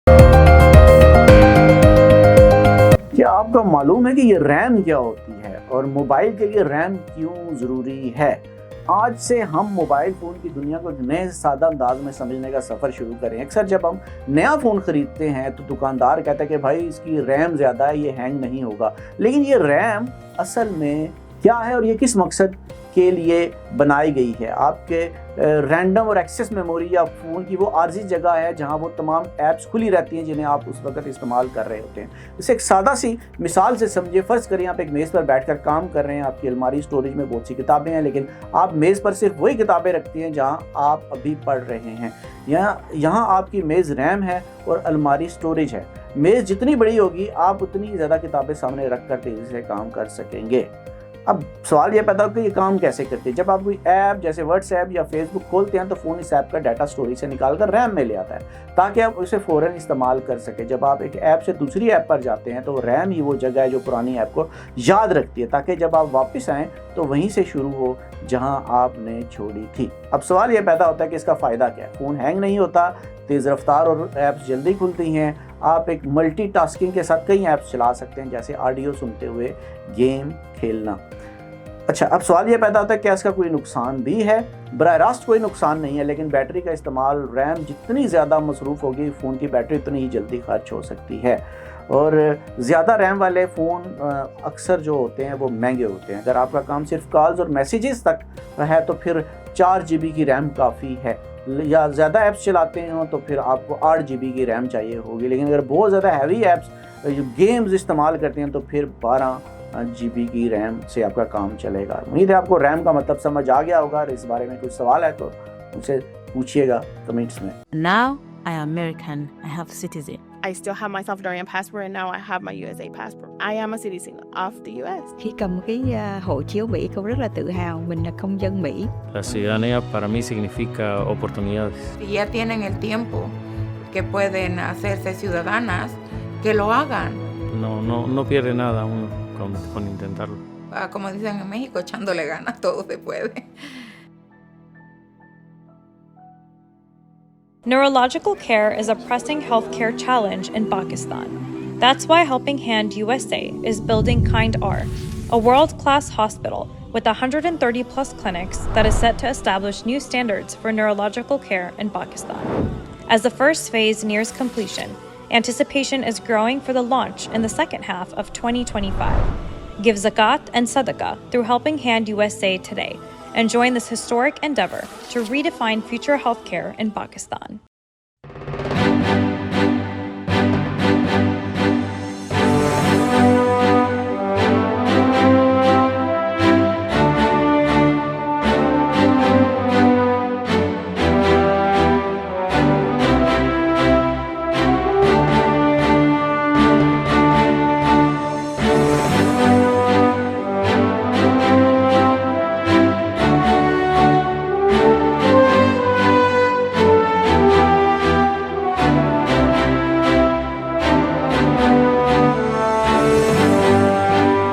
क्या आपको मालूम है कि ये रैम क्या होती है और मोबाइल के लिए रैम क्यों ज़रूरी है? आज से हम मोबाइल फ़ोन की दुनिया को एक नए सादा अंदाज में समझने का सफ़र शुरू करें। अक्सर जब हम नया फ़ोन ख़रीदते हैं तो दुकानदार कहता है कि भाई इसकी रैम ज़्यादा है, ये हैंग नहीं होगा। लेकिन ये रैम असल में क्या है और ये किस मकसद के लिए बनाई गई है? आपके रैंडम और एक्सेस मेमोरी या फ़ोन की वो आर्जी जगह है जहां वो तमाम ऐप्स खुली रहती हैं जिन्हें आप उस वक्त इस्तेमाल कर रहे होते हैं। इसे एक सादा सी मिसाल से समझिए। फ़र्ज़ करें आप एक मेज़ पर बैठकर काम कर रहे हैं, आपकी अलमारी स्टोरेज में बहुत सी किताबें हैं, लेकिन आप मेज़ पर सिर्फ वही किताबें रखती हैं जहां आप अभी पढ़ रहे हैं। यहाँ आपकी मेज़ रैम है और अलमारी स्टोरेज है। मेज़ जितनी बड़ी होगी आप उतनी ज़्यादा किताबें सामने रख कर तेज़ी से काम कर सकेंगे। अब सवाल ये पैदा होता है कि ये काम कैसे करती है। जब आप कोई ऐप जैसे व्हाट्सएप या फेसबुक खोलते हैं तो फ़ोन इस ऐप का डाटा स्टोरेज से निकाल कर रैम में ले आता है ताकि आप उसे फ़ौरन इस्तेमाल कर सकें। जब आप एक ऐप से दूसरी ऐप पर जाते हैं तो रैम ही वो जगह है जो पुरानी ऐप को याद रखती है ताकि जब आप वापस आएँ तो वहीं से शुरू हो जहाँ आपने छोड़ी थी। अब सवाल ये पैदा होता है कि इसका फ़ायदा क्या है। फ़ोन हैंग नहीं होता, तेज़ रफ्तार और ऐप्स जल्दी खुलती हैं। आप एक मल्टीटास्किंग के साथ कई ऐप्स चला सकते हैं जैसे ऑडियो सुनते हुए गेम खेलना। अच्छा, अब सवाल ये पैदा होता है क्या इसका कोई नुकसान भी है? बराह रास्त कोई नुकसान नहीं है, लेकिन बैटरी का इस्तेमाल रैम जितनी ज़्यादा मसरूफ़ होगी फ़ोन की बैटरी उतनी ही जल्दी खर्च हो सकती है। और ज़्यादा रैम वाले फ़ोन अक्सर जो होते हैं वो महंगे होते हैं। अगर आपका काम सिर्फ कॉल्स और मैसेजेस तक है तो फिर 4 GB की रैम काफ़ी है, या ज़्यादा ऐप्स चलाते हैं तो फिर आपको 8 GB की रैम चाहिए होगी। लेकिन अगर बहुत ज़्यादा हैवी ऐप्स गेम्स इस्तेमाल करते हैं तो फिर 12 GB की रैम से आपका काम चलेगा। उम्मीद है आपको रैम का मतलब समझ आ गया होगा। इस बारे में कुछ सवाल है तो मुझसे पूछिएगा कमेंट्स में। Now I am American. I have citizen. I still have my Salvadorian passport and now I have my USA passport. I am a citizen of the US. Khi cầm cái hộ chiếu Mỹ, con rất là tự hào mình là công dân Mỹ. La ciudadanía para mí significa oportunidades. Si ya tienen el tiempo que pueden hacerse ciudadanas, que lo hagan. No pierde nada uno con intentarlo. Como dicen en México, echándole ganas, todo se puede. Neurological care is a pressing healthcare challenge in Pakistan. That's why Helping Hand USA is building Kind R, a world-class hospital with 130 plus clinics that is set to establish new standards for neurological care in Pakistan. As the first phase nears completion, anticipation is growing for the launch in the second half of 2025. Give zakat and sadaqah through Helping Hand USA today and join this historic endeavor to redefine future healthcare in Pakistan.